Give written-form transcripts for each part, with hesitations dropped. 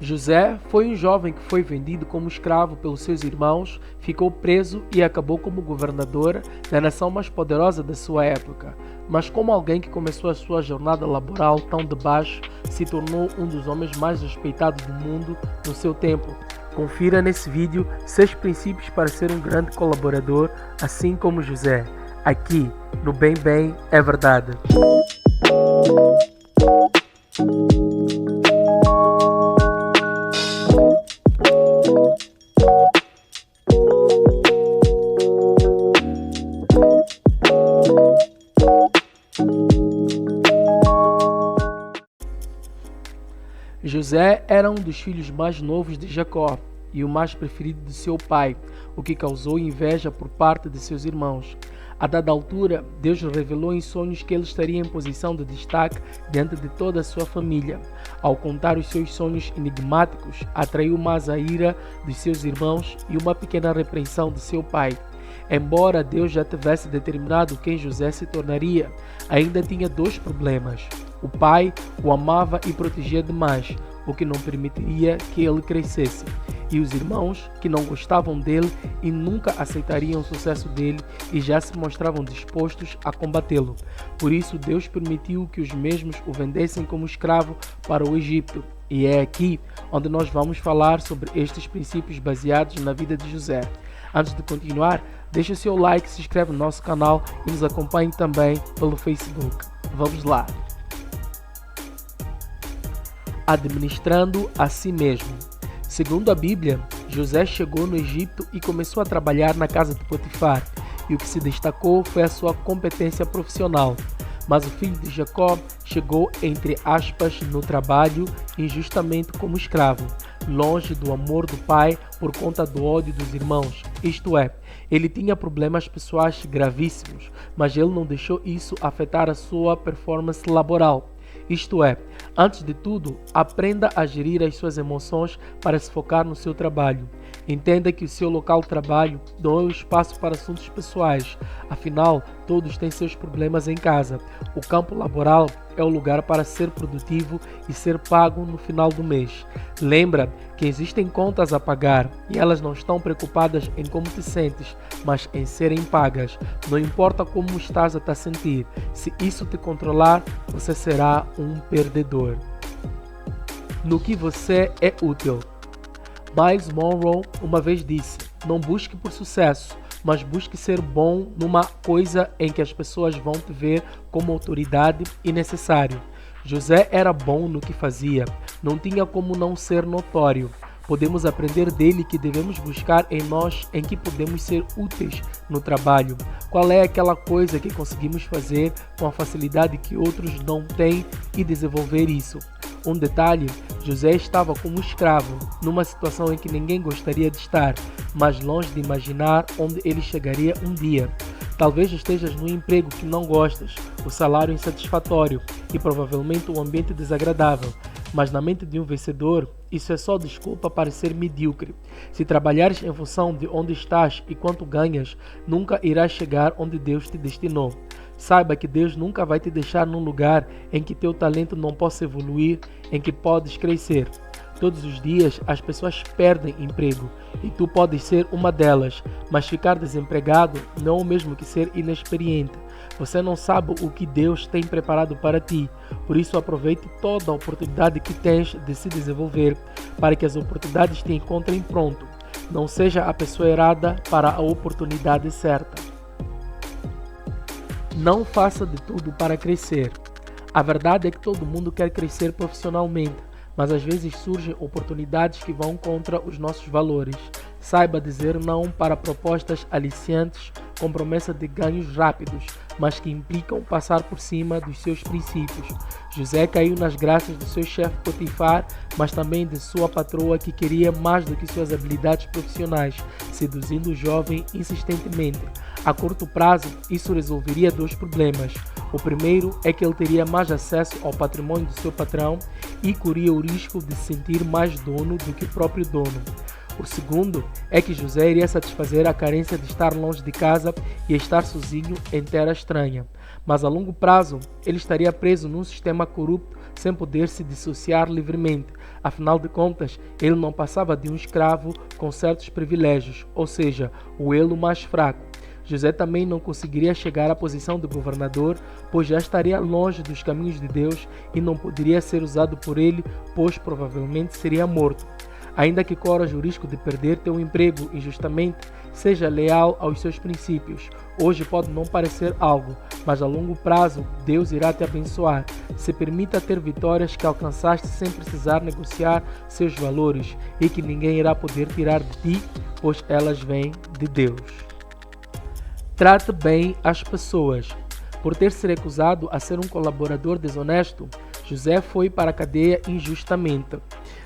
José foi um jovem que foi vendido como escravo pelos seus irmãos, ficou preso e acabou como governador da nação mais poderosa da sua época. Mas como alguém que começou a sua jornada laboral tão de baixo, se tornou um dos homens mais respeitados do mundo no seu tempo. Confira nesse vídeo 6 princípios para ser um grande colaborador, assim como José. Aqui, no Bem Bem é Verdade. José era um dos filhos mais novos de Jacó e o mais preferido de seu pai, o que causou inveja por parte de seus irmãos. A dada altura, Deus revelou em sonhos que ele estaria em posição de destaque diante de toda a sua família. Ao contar os seus sonhos enigmáticos, atraiu mais a ira dos seus irmãos e uma pequena repreensão de seu pai. Embora Deus já tivesse determinado quem José se tornaria, ainda tinha 2 problemas. O pai o amava e protegia demais, o que não permitiria que ele crescesse. E os irmãos, que não gostavam dele e nunca aceitariam o sucesso dele e já se mostravam dispostos a combatê-lo. Por isso Deus permitiu que os mesmos o vendessem como escravo para o Egito. E é aqui onde nós vamos falar sobre estes princípios baseados na vida de José. Antes de continuar, deixe seu like, se inscreve no nosso canal e nos acompanhe também pelo Facebook. Vamos lá! Administrando a si mesmo. Segundo a Bíblia, José chegou no Egito e começou a trabalhar na casa de Potifar, e o que se destacou foi a sua competência profissional. Mas o filho de Jacó chegou, entre aspas, no trabalho injustamente como escravo, longe do amor do pai por conta do ódio dos irmãos. Isto é, ele tinha problemas pessoais gravíssimos, mas ele não deixou isso afetar a sua performance laboral. Isto é, antes de tudo, aprenda a gerir as suas emoções para se focar no seu trabalho. Entenda que o seu local de trabalho não é um espaço para assuntos pessoais. Afinal, todos têm seus problemas em casa. O campo laboral é o lugar para ser produtivo e ser pago no final do mês. Lembra que existem contas a pagar e elas não estão preocupadas em como te sentes, mas em serem pagas. Não importa como estás a te sentir. Se isso te controlar, você será um perdedor. No que você é útil. Miles Monroe uma vez disse: não busque por sucesso, mas busque ser bom numa coisa em que as pessoas vão te ver como autoridade e necessário. José era bom no que fazia, não tinha como não ser notório. Podemos aprender dele que devemos buscar em nós em que podemos ser úteis no trabalho. Qual é aquela coisa que conseguimos fazer com a facilidade que outros não têm e desenvolver isso. Um detalhe, José estava como escravo, numa situação em que ninguém gostaria de estar, mas longe de imaginar onde ele chegaria um dia. Talvez estejas num emprego que não gostas, o salário insatisfatório e provavelmente o ambiente desagradável. Mas na mente de um vencedor, isso é só desculpa para ser medíocre. Se trabalhares em função de onde estás e quanto ganhas, nunca irás chegar onde Deus te destinou. Saiba que Deus nunca vai te deixar num lugar em que teu talento não possa evoluir, em que podes crescer. Todos os dias as pessoas perdem emprego e tu podes ser uma delas, mas ficar desempregado não é o mesmo que ser inexperiente. Você não sabe o que Deus tem preparado para ti, por isso aproveite toda a oportunidade que tens de se desenvolver, para que as oportunidades te encontrem pronto. Não seja a pessoa errada para a oportunidade certa. Não faça de tudo para crescer. A verdade é que todo mundo quer crescer profissionalmente, mas às vezes surgem oportunidades que vão contra os nossos valores. Saiba dizer não para propostas aliciantes com promessa de ganhos rápidos, mas que implicam passar por cima dos seus princípios. José caiu nas graças do seu chefe Potifar, mas também de sua patroa que queria mais do que suas habilidades profissionais, seduzindo o jovem insistentemente. A curto prazo, isso resolveria 2 problemas. O primeiro é que ele teria mais acesso ao patrimônio do seu patrão e corria o risco de se sentir mais dono do que o próprio dono. O segundo é que José iria satisfazer a carência de estar longe de casa e estar sozinho em terra estranha. Mas a longo prazo, ele estaria preso num sistema corrupto sem poder se dissociar livremente. Afinal de contas, ele não passava de um escravo com certos privilégios, ou seja, o elo mais fraco. José também não conseguiria chegar à posição de governador, pois já estaria longe dos caminhos de Deus e não poderia ser usado por ele, pois provavelmente seria morto. Ainda que corra o risco de perder teu emprego injustamente, seja leal aos seus princípios. Hoje pode não parecer algo, mas a longo prazo Deus irá te abençoar. Se permita ter vitórias que alcançaste sem precisar negociar seus valores e que ninguém irá poder tirar de ti, pois elas vêm de Deus. Trate bem as pessoas. Por ter se recusado a ser um colaborador desonesto, José foi para a cadeia injustamente.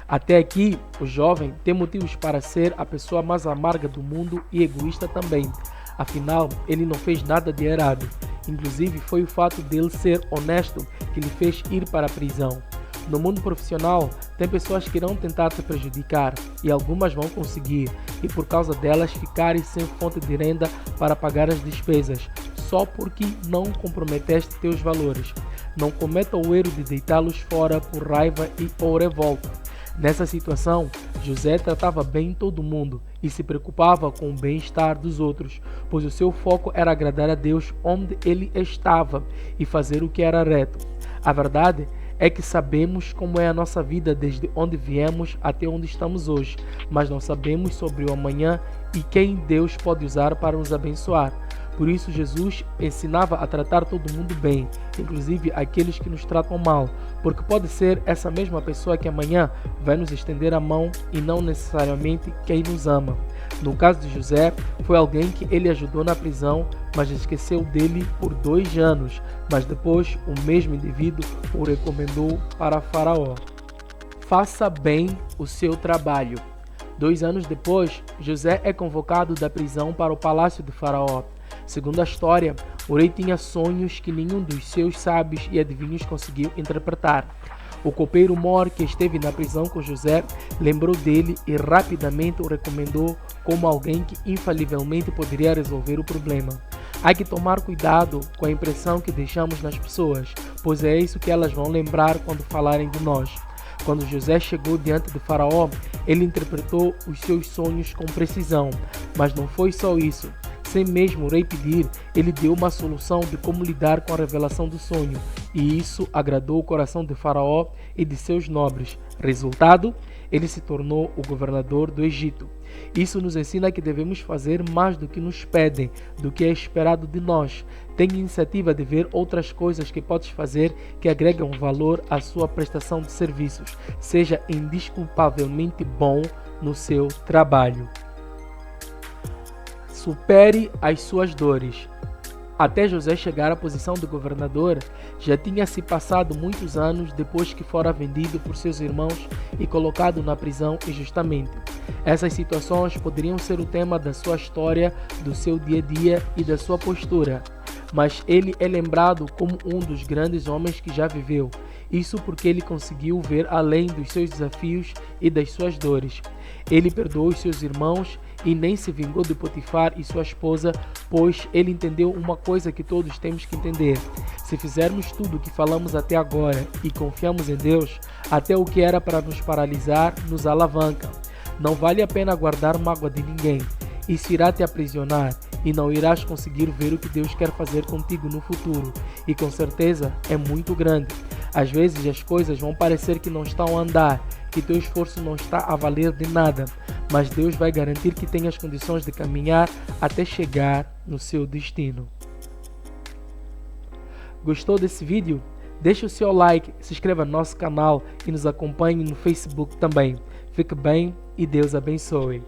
Até aqui, o jovem tem motivos para ser a pessoa mais amarga do mundo e egoísta também. Afinal, ele não fez nada de errado. Inclusive, foi o fato dele ser honesto que lhe fez ir para a prisão. No mundo profissional, tem pessoas que irão tentar te prejudicar e algumas vão conseguir, e por causa delas ficarem sem fonte de renda para pagar as despesas, só porque não comprometeste teus valores. Não cometa o erro de deitá-los fora por raiva ou revolta. Nessa situação, José tratava bem todo mundo e se preocupava com o bem-estar dos outros, pois o seu foco era agradar a Deus onde ele estava e fazer o que era reto. A verdade é que sabemos como é a nossa vida desde onde viemos até onde estamos hoje, mas não sabemos sobre o amanhã e quem Deus pode usar para nos abençoar. Por isso, Jesus ensinava a tratar todo mundo bem, inclusive aqueles que nos tratam mal, porque pode ser essa mesma pessoa que amanhã vai nos estender a mão e não necessariamente quem nos ama. No caso de José, foi alguém que ele ajudou na prisão, mas esqueceu dele por 2 anos, mas depois o mesmo indivíduo o recomendou para Faraó. Faça bem o seu trabalho. 2 anos depois, José é convocado da prisão para o palácio de Faraó. Segundo a história, o rei tinha sonhos que nenhum dos seus sábios e adivinhos conseguiu interpretar. O copeiro Mor, que esteve na prisão com José, lembrou dele e rapidamente o recomendou como alguém que infalivelmente poderia resolver o problema. Há que tomar cuidado com a impressão que deixamos nas pessoas, pois é isso que elas vão lembrar quando falarem de nós. Quando José chegou diante de Faraó, ele interpretou os seus sonhos com precisão, mas não foi só isso. Sem mesmo o rei pedir, ele deu uma solução de como lidar com a revelação do sonho, e isso agradou o coração de Faraó e de seus nobres. Resultado, ele se tornou o governador do Egito. Isso nos ensina que devemos fazer mais do que nos pedem, do que é esperado de nós. Tenha iniciativa de ver outras coisas que podes fazer que agregam valor à sua prestação de serviços. Seja indesculpavelmente bom no seu trabalho. Supere as suas dores. Até José chegar à posição de governador, já tinha se passado muitos anos depois que fora vendido por seus irmãos e colocado na prisão injustamente. Essas situações poderiam ser o tema da sua história, do seu dia a dia e da sua postura. Mas ele é lembrado como um dos grandes homens que já viveu. Isso porque ele conseguiu ver além dos seus desafios e das suas dores. Ele perdoou os seus irmãos e nem se vingou de Potifar e sua esposa, pois ele entendeu uma coisa que todos temos que entender. Se fizermos tudo o que falamos até agora e confiamos em Deus, até o que era para nos paralisar nos alavanca. Não vale a pena guardar mágoa de ninguém. Isso irá te aprisionar e não irás conseguir ver o que Deus quer fazer contigo no futuro. E com certeza é muito grande. Às vezes as coisas vão parecer que não estão a andar, que teu esforço não está a valer de nada, mas Deus vai garantir que tenhas condições de caminhar até chegar no seu destino. Gostou desse vídeo? Deixe o seu like, se inscreva no nosso canal e nos acompanhe no Facebook também. Fique bem e Deus abençoe.